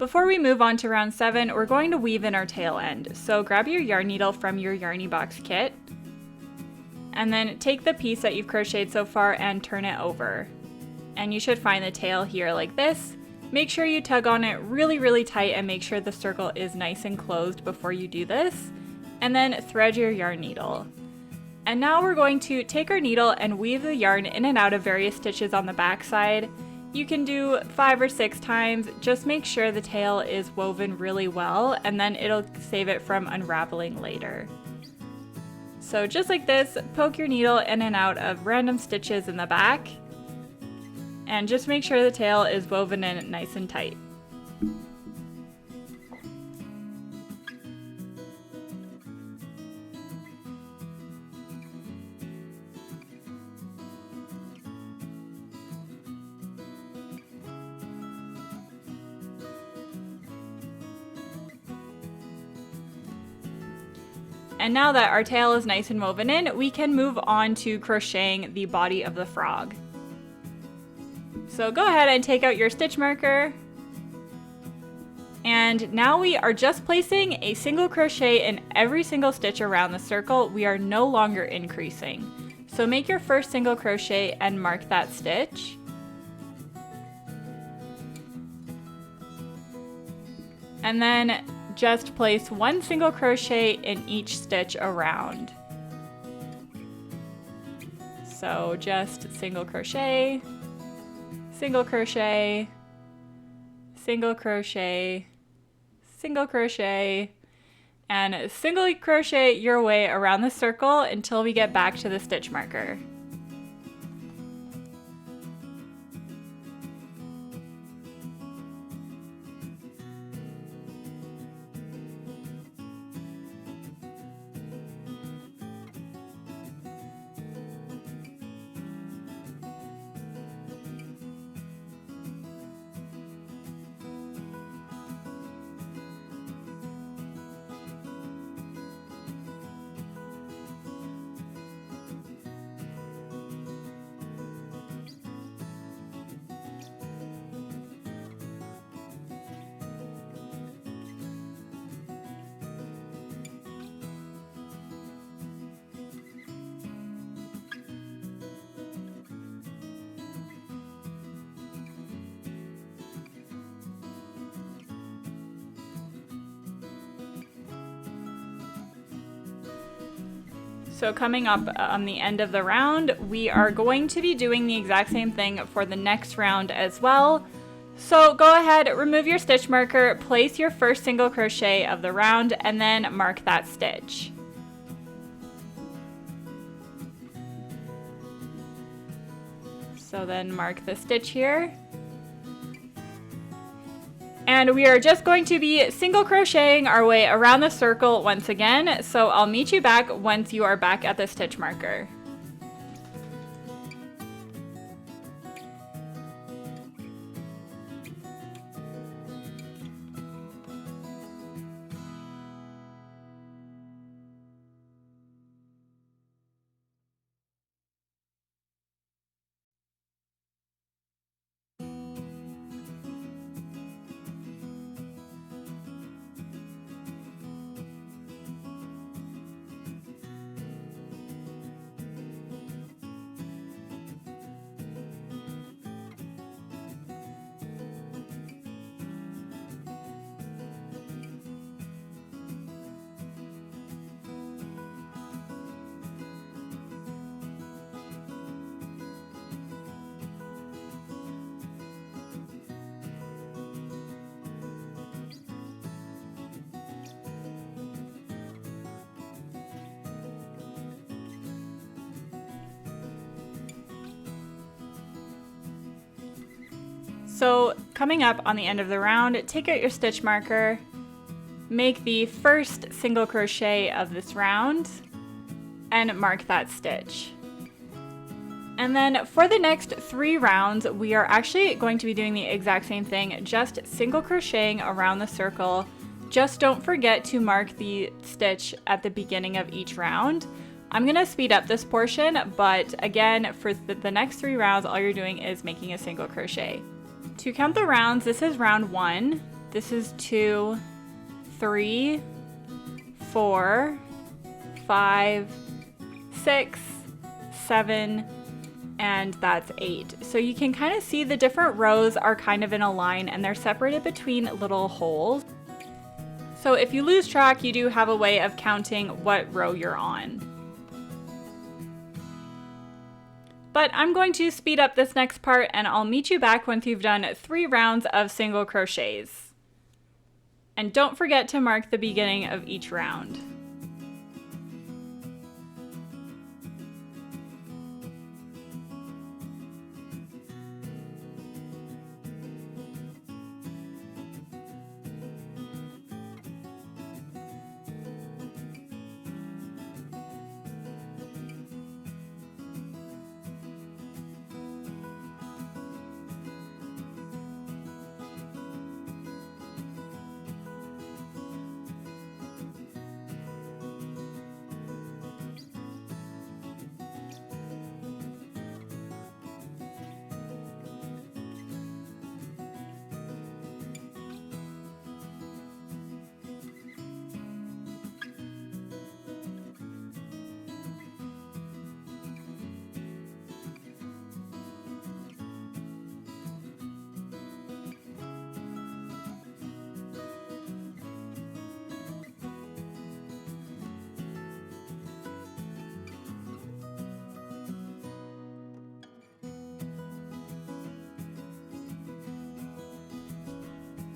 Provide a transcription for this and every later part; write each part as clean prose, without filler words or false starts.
Before we move on to round 7, we're going to weave in our tail end. So grab your yarn needle from your Yarny Box kit, and then take the piece that you've crocheted so far and turn it over. And you should find the tail here like this. Make sure you tug on it really, really tight and make sure the circle is nice and closed before you do this. And then thread your yarn needle. And now we're going to take our needle and weave the yarn in and out of various stitches on the back side. You can do 5 or 6 times. Just make sure the tail is woven really well, and then it'll save it from unraveling later. So just like this, poke your needle in and out of random stitches in the back, and just make sure the tail is woven in nice and tight. And now that our tail is nice and woven in, we can move on to crocheting the body of the frog. So go ahead and take out your stitch marker. And now we are just placing a single crochet in every single stitch around the circle. We are no longer increasing. So make your first single crochet and mark that stitch. And then just place 1 single crochet in each stitch around. So just single crochet, single crochet, single crochet, single crochet, and single crochet your way around the circle until we get back to the stitch marker. So coming up on the end of the round, we are going to be doing the exact same thing for the next round as well. So go ahead, remove your stitch marker, place your first single crochet of the round, and then mark that stitch. So then mark the stitch here. And we are just going to be single crocheting our way around the circle once again, so I'll meet you back once you are back at the stitch marker. So coming up on the end of the round, take out your stitch marker, make the first single crochet of this round, and mark that stitch. And then for the next 3 rounds, we are actually going to be doing the exact same thing, just single crocheting around the circle. Just don't forget to mark the stitch at the beginning of each round. I'm gonna speed up this portion, but again, for the next 3 rounds, all you're doing is making a single crochet. To count the rounds, this is round 1. This is 2, 3, 4, 5, 6, 7, and that's 8. So you can kind of see the different rows are kind of in a line and they're separated between little holes. So if you lose track, you do have a way of counting what row you're on. But I'm going to speed up this next part and I'll meet you back once you've done 3 rounds of single crochets. And don't forget to mark the beginning of each round.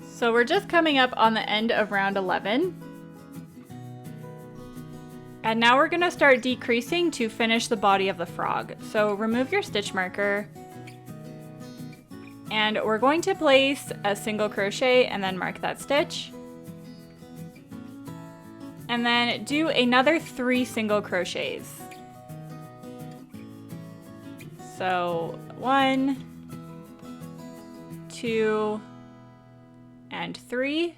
So we're just coming up on the end of round 11. And now we're gonna start decreasing to finish the body of the frog. So remove your stitch marker. And we're going to place a single crochet and then mark that stitch. And then do another 3 single crochets. So 1, 2, and 3.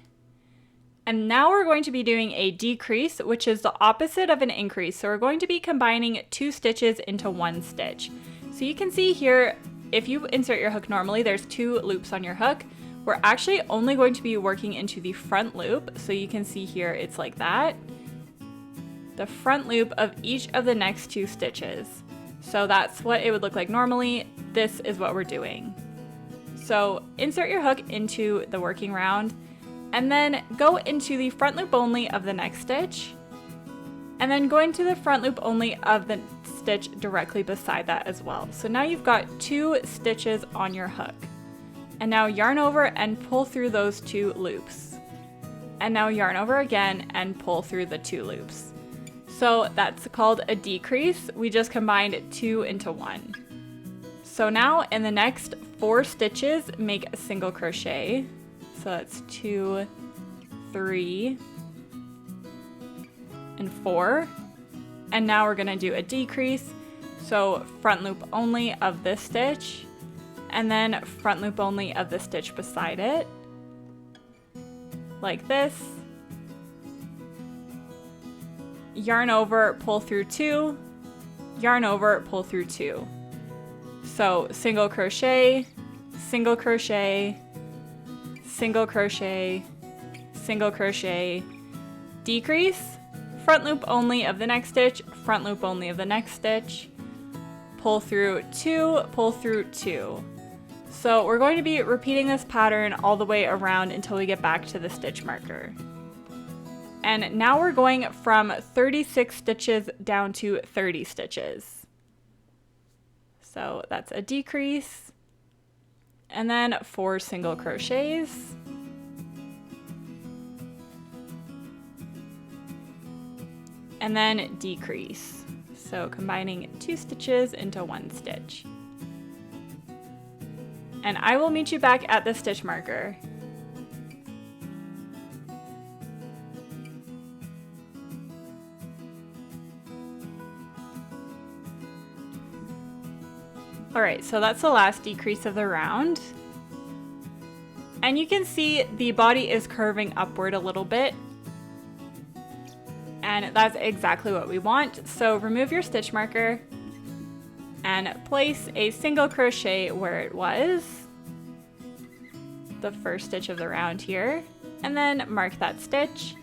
And now we're going to be doing a decrease, which is the opposite of an increase. So we're going to be combining 2 stitches into 1 stitch. So you can see here, if you insert your hook normally, there's 2 loops on your hook. We're actually only going to be working into the front loop. So you can see here, it's like that. The front loop of each of the next 2 stitches. So that's what it would look like normally. This is what we're doing. So insert your hook into the working round and then go into the front loop only of the next stitch and then go into the front loop only of the stitch directly beside that as well. So now you've got 2 stitches on your hook. And now yarn over and pull through those 2 loops. And now yarn over again and pull through the 2 loops. So that's called a decrease. We just combined 2 into 1. So now in the next 4 stitches, make a single crochet. So that's 2, 3, and 4. And now we're gonna do a decrease. So front loop only of this stitch, and then front loop only of the stitch beside it, like this. Yarn over, pull through 2, yarn over, pull through 2. So single crochet, single crochet, single crochet, single crochet, decrease, front loop only of the next stitch, front loop only of the next stitch, pull through 2, pull through 2. So we're going to be repeating this pattern all the way around until we get back to the stitch marker. And now we're going from 36 stitches down to 30 stitches. So that's a decrease, and then 4 single crochets, and then decrease. So combining 2 stitches into 1 stitch. And I will meet you back at the stitch marker. Alright, so that's the last decrease of the round. And you can see the body is curving upward a little bit. And that's exactly what we want. So remove your stitch marker and place a single crochet where it was. the first stitch of the round here, and then mark that stitch.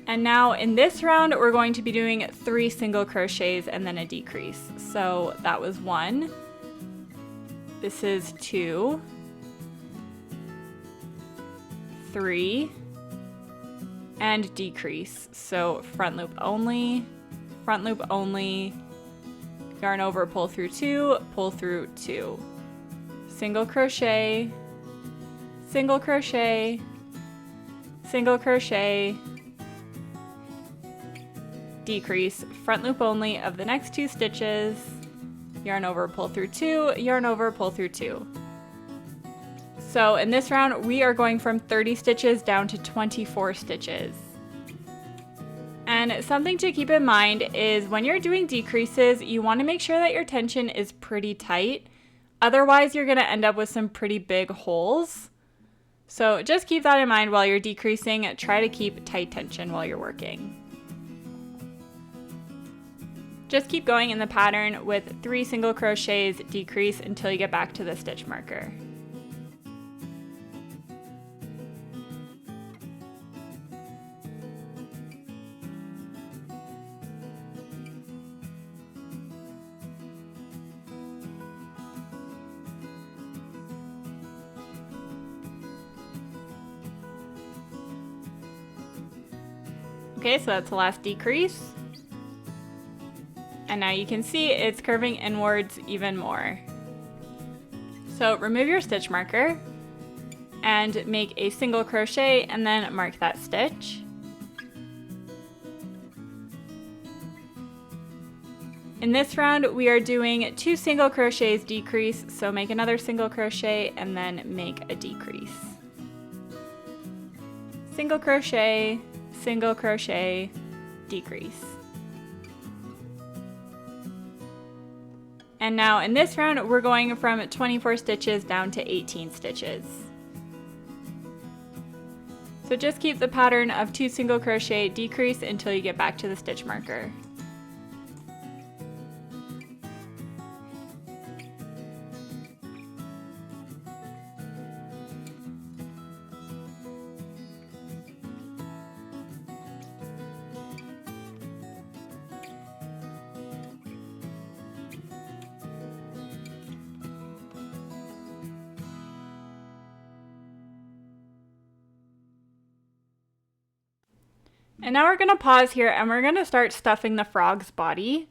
And now in this round, we're going to be doing 3 single crochets and then a decrease. So that was 1. This is 2, 3, and decrease. So front loop only, yarn over, pull through 2, pull through 2. Single crochet, single crochet, single crochet, decrease, front loop only of the next 2 stitches, yarn over, pull through 2, yarn over, pull through 2. So in this round, we are going from 30 stitches down to 24 stitches. And something to keep in mind is when you're doing decreases, you want to make sure that your tension is pretty tight. Otherwise, you're going to end up with some pretty big holes. So just keep that in mind while you're decreasing. Try to keep tight tension while you're working. Just keep going in the pattern with 3 single crochets, decrease until you get back to the stitch marker. Okay, so that's the last decrease. And now you can see it's curving inwards even more. So remove your stitch marker and make a single crochet and then mark that stitch. In this round, we are doing 2 single crochets, decrease, so make another single crochet and then make a decrease. Single crochet, decrease. And now in this round, we're going from 24 stitches down to 18 stitches. So just keep the pattern of 2 single crochet, decrease until you get back to the stitch marker. And now we're going to pause here and we're going to start stuffing the frog's body.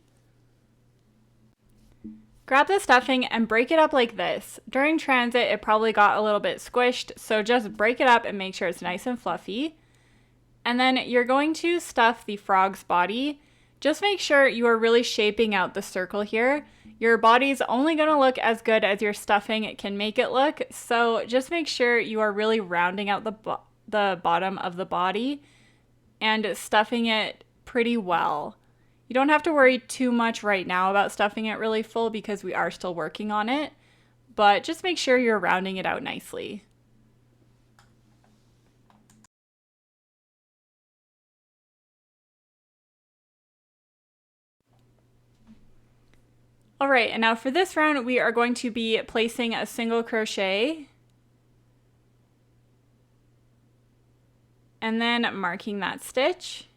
Grab the stuffing and break it up like this. During transit, it probably got a little bit squished, so just break it up and make sure it's nice and fluffy. And then you're going to stuff the frog's body. Just make sure you are really shaping out the circle here. Your body's only going to look as good as your stuffing can make it look, so just make sure you are really rounding out the bottom of the body and stuffing it pretty well. You don't have to worry too much right now about stuffing it really full because we are still working on it, but just make sure you're rounding it out nicely. All right, and now for this round, we are going to be placing a single crochet and then marking that stitch.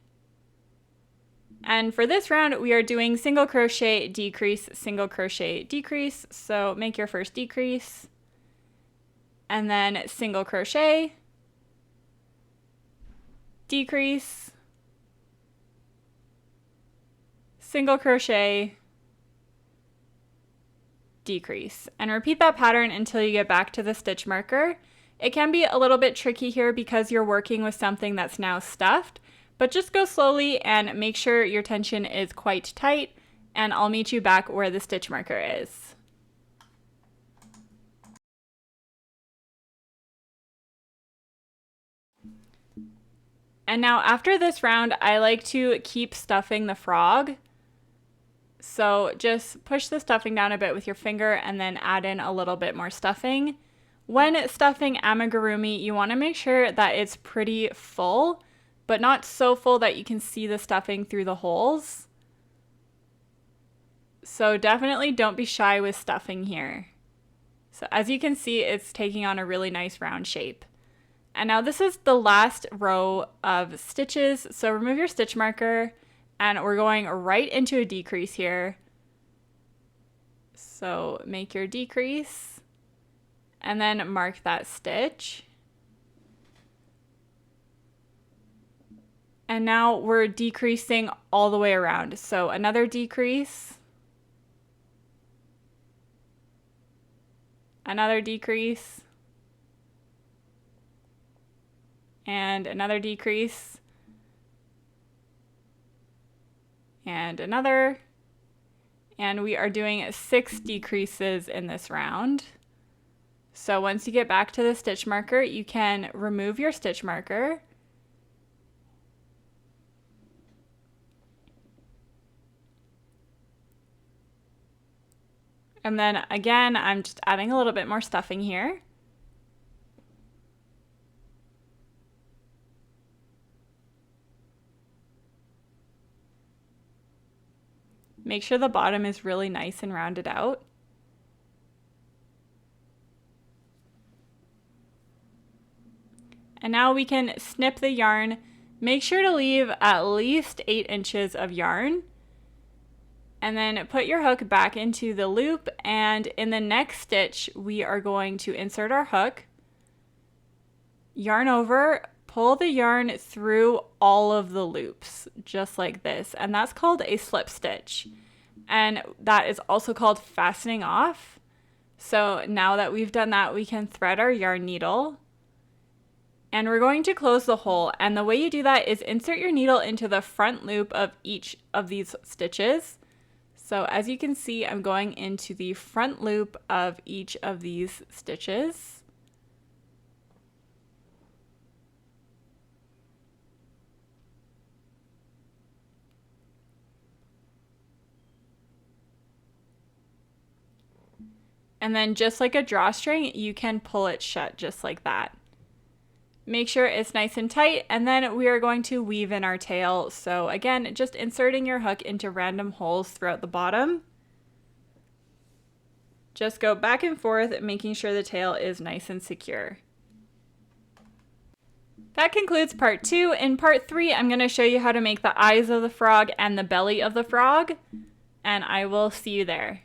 And for this round, we are doing single crochet, decrease, single crochet, decrease. So make your first decrease and then single crochet, decrease, single crochet, decrease, and repeat that pattern until you get back to the stitch marker. It can be a little bit tricky here because you're working with something that's now stuffed, but just go slowly and make sure your tension is quite tight, and I'll meet you back where the stitch marker is. And now after this round, I like to keep stuffing the frog. So just push the stuffing down a bit with your finger and then add in a little bit more stuffing. When stuffing amigurumi, you want to make sure that it's pretty full, but not so full that you can see the stuffing through the holes. So definitely don't be shy with stuffing here. So as you can see, it's taking on a really nice round shape. And now this is the last row of stitches. So remove your stitch marker and we're going right into a decrease here. So make your decrease and then mark that stitch. And now we're decreasing all the way around. So another decrease. Another decrease. And another decrease. And another. And we are doing 6 decreases in this round. So once you get back to the stitch marker, you can remove your stitch marker. And then again, I'm just adding a little bit more stuffing here. Make sure the bottom is really nice and rounded out. And now we can snip the yarn. Make sure to leave at least 8 inches of yarn. And then put your hook back into the loop, and in the next stitch we are going to insert our hook, yarn over, pull the yarn through all of the loops just like this, and that's called a slip stitch, and that is also called fastening off. So now that we've done that, we can thread our yarn needle and we're going to close the hole, and the way you do that is insert your needle into the front loop of each of these stitches. So as you can see, I'm going into the front loop of each of these stitches. And then just like a drawstring, you can pull it shut just like that. Make sure it's nice and tight, and then we are going to weave in our tail. So again, just inserting your hook into random holes throughout the bottom. Just go back and forth, making sure the tail is nice and secure. That concludes part 2. In part 3, I'm going to show you how to make the eyes of the frog and the belly of the frog, and I will see you there.